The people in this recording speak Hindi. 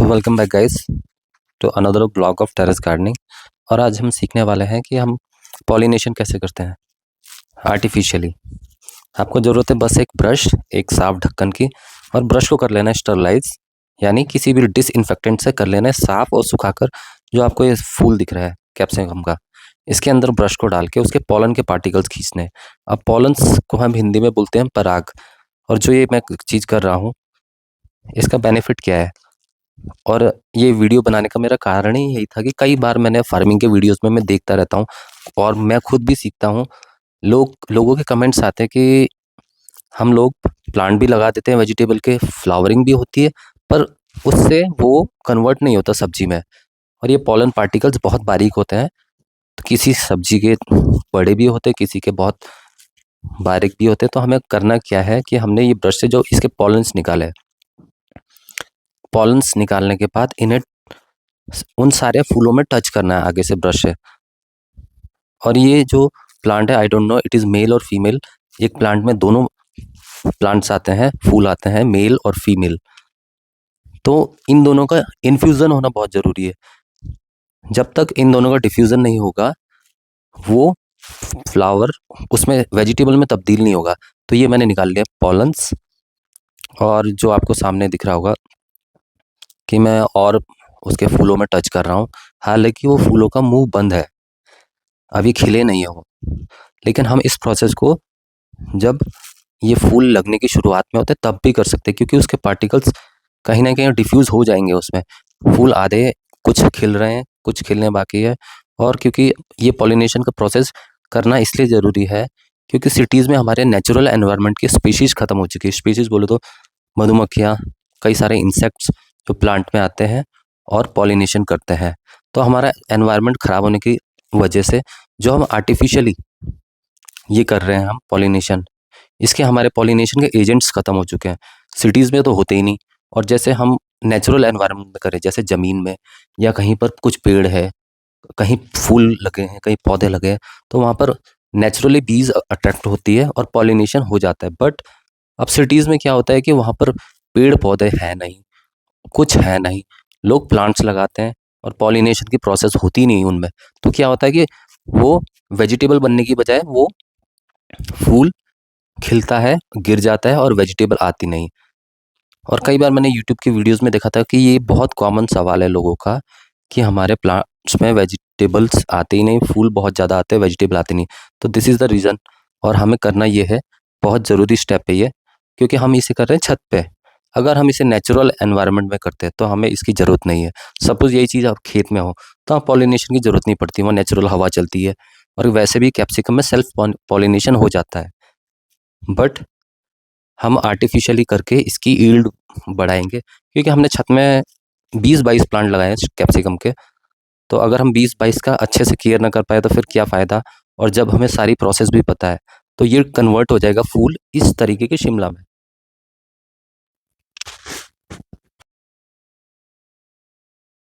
So welcome back guys to another blog of terrace gardening. और आज हम सीखने वाले हैं कि हम पॉलिनेशन कैसे करते हैं आर्टिफिशियली। आपको ज़रूरत है बस एक ब्रश, एक साफ ढक्कन की, और ब्रश को कर लेना है स्टरलाइज, यानी किसी भी डिसइंफेक्टेंट से कर लेना है साफ़ और सुखाकर। जो आपको ये फूल दिख रहा है कैप्सिकम का, इसके अंदर ब्रश को डाल के उसके पॉलन के पार्टिकल्स खींचने। अब पॉलन्स को हम हिंदी में बोलते हैं पराग। और जो ये मैं चीज़ कर रहा हूँ, इसका बेनिफिट क्या है और ये वीडियो बनाने का मेरा कारण ही यही था कि कई बार मैंने फार्मिंग के वीडियोस में मैं देखता रहता हूँ और मैं खुद भी सीखता हूँ। लोगों के कमेंट्स आते हैं कि हम लोग प्लांट भी लगा देते हैं, वेजिटेबल के फ्लावरिंग भी होती है, पर उससे वो कन्वर्ट नहीं होता सब्जी में। और ये पॉलन पार्टिकल्स बहुत बारीक होते हैं, तो किसी सब्जी के बड़े भी होते हैं, किसी के बहुत बारीक भी होते हैं। तो हमें करना क्या है कि हमने ये ब्रश से जो इसके पॉलन्स निकाले, पॉलन्स निकालने के बाद इन्हें उन सारे फूलों में टच करना है आगे से ब्रश से। और ये जो प्लांट है, I don't know it is male और फीमेल। एक प्लांट में दोनों प्लांट्स आते हैं, फूल आते हैं, मेल और फीमेल। तो इन दोनों का इन्फ्यूज़न होना बहुत ज़रूरी है। जब तक इन दोनों का डिफ्यूज़न नहीं होगा, वो फ्लावर उसमें वेजिटेबल में तब्दील नहीं होगा। तो ये मैंने निकाल लिया पॉलन्स, और जो आपको सामने दिख रहा होगा कि मैं और उसके फूलों में टच कर रहा हूँ। हालांकि वो फूलों का मुंह बंद है, अभी खिले नहीं है वो। लेकिन हम इस प्रोसेस को जब ये फूल लगने की शुरुआत में होते हैं तब भी कर सकते हैं, क्योंकि उसके पार्टिकल्स कहीं ना कहीं डिफ्यूज़ हो जाएंगे उसमें। फूल आधे कुछ खिल रहे हैं, कुछ खिलने बाकी है। और क्योंकि ये पॉलिनेशन का प्रोसेस करना इसलिए ज़रूरी है क्योंकि सिटीज़ में हमारे नेचुरल एनवायरनमेंट की स्पीशीज़ ख़त्म हो चुकी है। स्पीशीज़ बोले तो मधुमक्खियाँ, कई सारे इंसेक्ट्स जो प्लांट में आते हैं और पॉलिनेशन करते हैं। तो हमारा एनवायरनमेंट ख़राब होने की वजह से जो हम आर्टिफिशियली ये कर रहे हैं हम पॉलिनेशन, इसके हमारे पॉलिनेशन के एजेंट्स ख़त्म हो चुके हैं। सिटीज़ में तो होते ही नहीं। और जैसे हम नेचुरल एनवायरनमेंट में करें, जैसे ज़मीन में या कहीं पर कुछ पेड़ है, कहीं फूल लगे हैं, कहीं पौधे लगे हैं, तो वहाँ पर नेचुरली बीज अट्रैक्ट होती है और पॉलिनेशन हो जाता है। बट अब सिटीज़ में क्या होता है कि वहाँ पर पेड़ पौधे हैं नहीं, कुछ है नहीं, लोग प्लांट्स लगाते हैं और पॉलिनेशन की प्रोसेस होती नहीं उनमें। तो क्या होता है कि वो वेजिटेबल बनने की बजाय वो फूल खिलता है, गिर जाता है और वेजिटेबल आती नहीं। और कई बार मैंने यूट्यूब की वीडियोस में देखा था कि ये बहुत कॉमन सवाल है लोगों का कि हमारे प्लांट्स में वेजिटेबल्स आते ही नहीं, फूल बहुत ज़्यादा आते हैं, वेजिटेबल आते नहीं। तो दिस इज़ द रीज़न। और हमें करना ये है, बहुत ज़रूरी स्टेप है ये, क्योंकि हम इसे कर रहे हैं छत पे। अगर हम इसे नेचुरल एनवायरनमेंट में करते हैं तो हमें इसकी ज़रूरत नहीं है। सपोज़ यही चीज़ आप खेत में हो तो आप पॉलिनेशन की ज़रूरत नहीं पड़ती, वहाँ नेचुरल हवा चलती है। और वैसे भी कैप्सिकम में सेल्फ पॉलिनेशन हो जाता है। बट हम आर्टिफिशियली करके इसकी यील्ड बढ़ाएंगे, क्योंकि हमने छत में 20-22 प्लांट लगाए हैं कैप्सिकम के। तो अगर हम 20-22 का अच्छे से केयर ना कर पाए तो फिर क्या फ़ायदा। और जब हमें सारी प्रोसेस भी पता है तो ये कन्वर्ट हो जाएगा फूल इस तरीके के शिमला में।